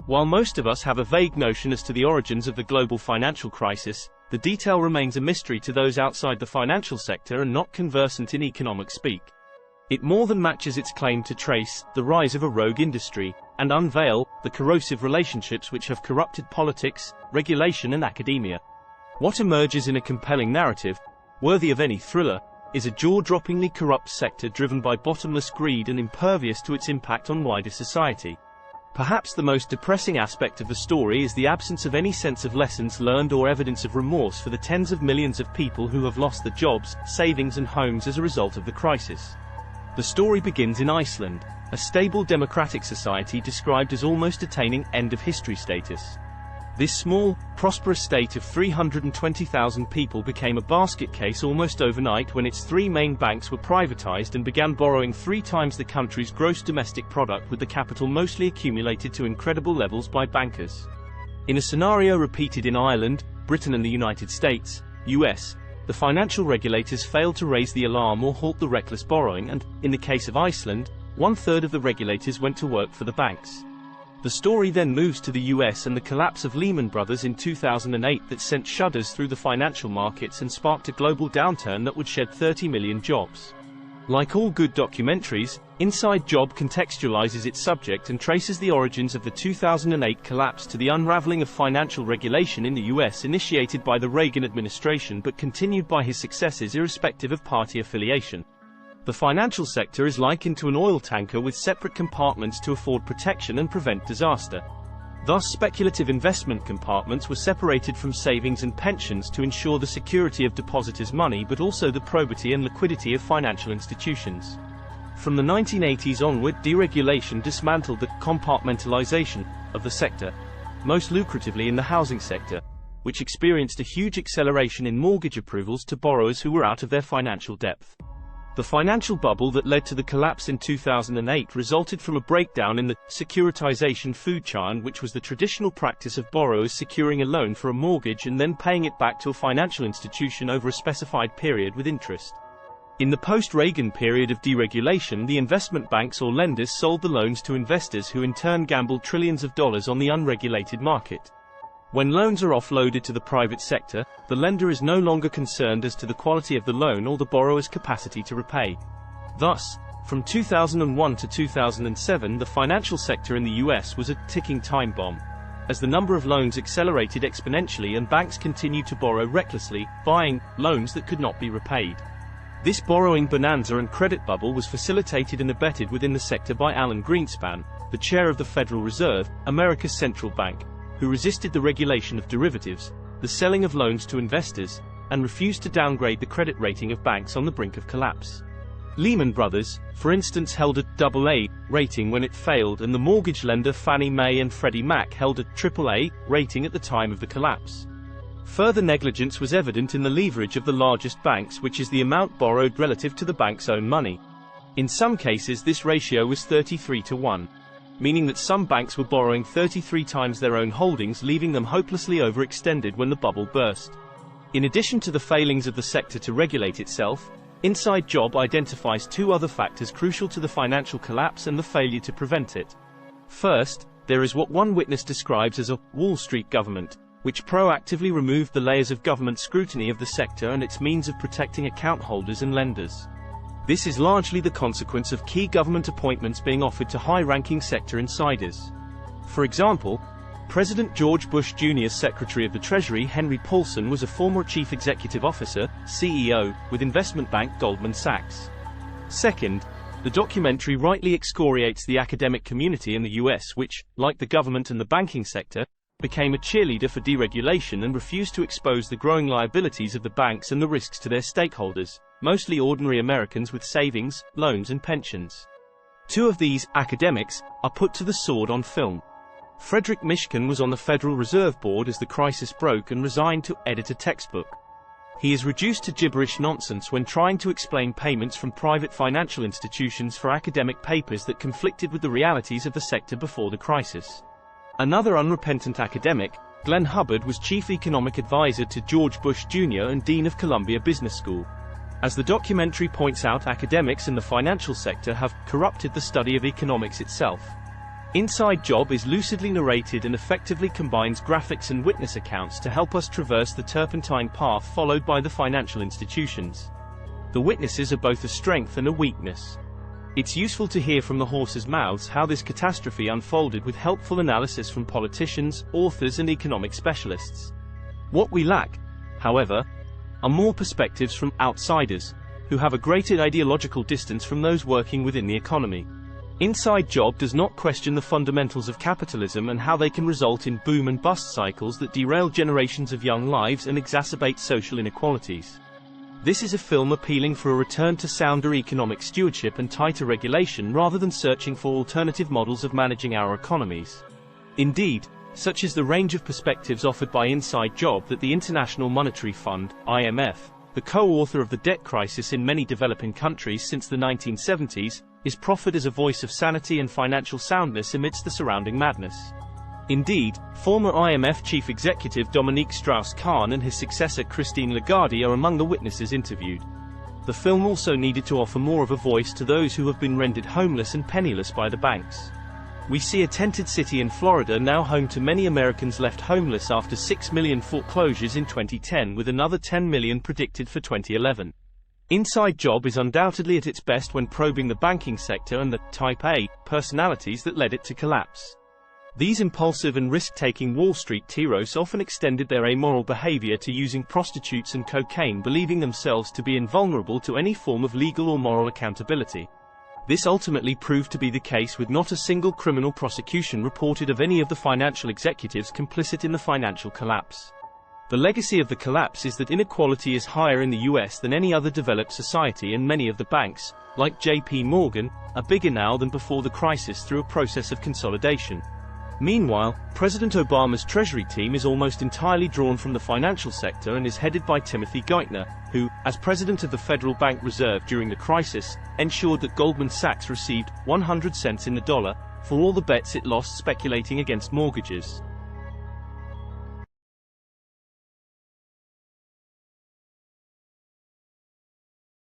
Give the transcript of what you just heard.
While most of us have a vague notion as to the origins of the global financial crisis, the detail remains a mystery to those outside the financial sector and not conversant in economic speak. It more than matches its claim to trace the rise of a rogue industry and unveil the corrosive relationships which have corrupted politics, regulation and academia. What emerges in a compelling narrative, worthy of any thriller, is a jaw-droppingly corrupt sector driven by bottomless greed and impervious to its impact on wider society. Perhaps the most depressing aspect of the story is the absence of any sense of lessons learned or evidence of remorse for the tens of millions of people who have lost their jobs, savings and homes as a result of the crisis. The story begins in Iceland, a stable democratic society described as almost attaining end-of-history status. This small, prosperous state of 320,000 people became a basket case almost overnight when its three main banks were privatized and began borrowing 3 times the country's gross domestic product, with the capital mostly accumulated to incredible levels by bankers. In a scenario repeated in Ireland, Britain and the United States, US, the financial regulators failed to raise the alarm or halt the reckless borrowing and, in the case of Iceland, 1/3 of the regulators went to work for the banks. The story then moves to the US and the collapse of Lehman Brothers in 2008 that sent shudders through the financial markets and sparked a global downturn that would shed 30 million jobs. Like all good documentaries, Inside Job contextualizes its subject and traces the origins of the 2008 collapse to the unraveling of financial regulation in the US initiated by the Reagan administration but continued by his successors irrespective of party affiliation. The financial sector is likened to an oil tanker with separate compartments to afford protection and prevent disaster. Thus, speculative investment compartments were separated from savings and pensions to ensure the security of depositors' money but also the probity and liquidity of financial institutions. From the 1980s onward, deregulation dismantled the compartmentalization of the sector, most lucratively in the housing sector, which experienced a huge acceleration in mortgage approvals to borrowers who were out of their financial depth. The financial bubble that led to the collapse in 2008 resulted from a breakdown in the securitization food chain, which was the traditional practice of borrowers securing a loan for a mortgage and then paying it back to a financial institution over a specified period with interest. In the post-Reagan period of deregulation, the investment banks or lenders sold the loans to investors who in turn gambled trillions of dollars on the unregulated market. When loans are offloaded to the private sector, the lender is no longer concerned as to the quality of the loan or the borrower's capacity to repay. Thus, from 2001 to 2007, the financial sector in the US was a ticking time bomb, as the number of loans accelerated exponentially and banks continued to borrow recklessly, buying loans that could not be repaid. This borrowing bonanza and credit bubble was facilitated and abetted within the sector by Alan Greenspan, the chair of the Federal Reserve, America's central bank, who resisted the regulation of derivatives, the selling of loans to investors, and refused to downgrade the credit rating of banks on the brink of collapse. Lehman Brothers, for instance, held a AA rating when it failed, and the mortgage lender Fannie Mae and Freddie Mac held a AAA rating at the time of the collapse. Further negligence was evident in the leverage of the largest banks, which is the amount borrowed relative to the bank's own money. In some cases this ratio was 33-1. Meaning that some banks were borrowing 33 times their own holdings, leaving them hopelessly overextended when the bubble burst. In addition to the failings of the sector to regulate itself, Inside Job identifies 2 other factors crucial to the financial collapse and the failure to prevent it. First, there is what one witness describes as a Wall Street government, which proactively removed the layers of government scrutiny of the sector and its means of protecting account holders and lenders. This is largely the consequence of key government appointments being offered to high-ranking sector insiders. For example, President George Bush Jr.'s Secretary of the Treasury Henry Paulson was a former chief executive officer, CEO, with investment bank Goldman Sachs. Second, the documentary rightly excoriates the academic community in the US, which, like the government and the banking sector, became a cheerleader for deregulation and refused to expose the growing liabilities of the banks and the risks to their stakeholders, mostly ordinary Americans with savings, loans and pensions. 2 of these academics are put to the sword on film. Frederick Mishkin was on the Federal Reserve Board as the crisis broke and resigned to edit a textbook. He is reduced to gibberish nonsense when trying to explain payments from private financial institutions for academic papers that conflicted with the realities of the sector before the crisis. Another unrepentant academic, Glenn Hubbard, was chief economic advisor to George Bush Jr. and dean of Columbia Business School. As the documentary points out, academics in the financial sector have corrupted the study of economics itself. Inside Job is lucidly narrated and effectively combines graphics and witness accounts to help us traverse the turpentine path followed by the financial institutions. The witnesses are both a strength and a weakness. It's useful to hear from the horse's mouths how this catastrophe unfolded with helpful analysis from politicians, authors and economic specialists. What we lack, however, are more perspectives from outsiders, who have a greater ideological distance from those working within the economy. Inside Job does not question the fundamentals of capitalism and how they can result in boom and bust cycles that derail generations of young lives and exacerbate social inequalities. This is a film appealing for a return to sounder economic stewardship and tighter regulation rather than searching for alternative models of managing our economies. Indeed, such is the range of perspectives offered by Inside Job that the International Monetary Fund, IMF, the co-author of the debt crisis in many developing countries since the 1970s, is proffered as a voice of sanity and financial soundness amidst the surrounding madness. Indeed, former IMF chief executive Dominique Strauss-Kahn and his successor Christine Lagarde are among the witnesses interviewed. The film also needed to offer more of a voice to those who have been rendered homeless and penniless by the banks. We see a tented city in Florida now home to many Americans left homeless after 6 million foreclosures in 2010 with another 10 million predicted for 2011. Inside Job is undoubtedly at its best when probing the banking sector and the Type A personalities that led it to collapse. These impulsive and risk-taking Wall Street tyros often extended their amoral behavior to using prostitutes and cocaine, believing themselves to be invulnerable to any form of legal or moral accountability. This ultimately proved to be the case, with not a single criminal prosecution reported of any of the financial executives complicit in the financial collapse. The legacy of the collapse is that inequality is higher in the US than any other developed society, and many of the banks, like JP Morgan, are bigger now than before the crisis through a process of consolidation. Meanwhile, President Obama's Treasury team is almost entirely drawn from the financial sector and is headed by Timothy Geithner, who, as president of the Federal Bank Reserve during the crisis, ensured that Goldman Sachs received 100 cents in the dollar for all the bets it lost speculating against mortgages.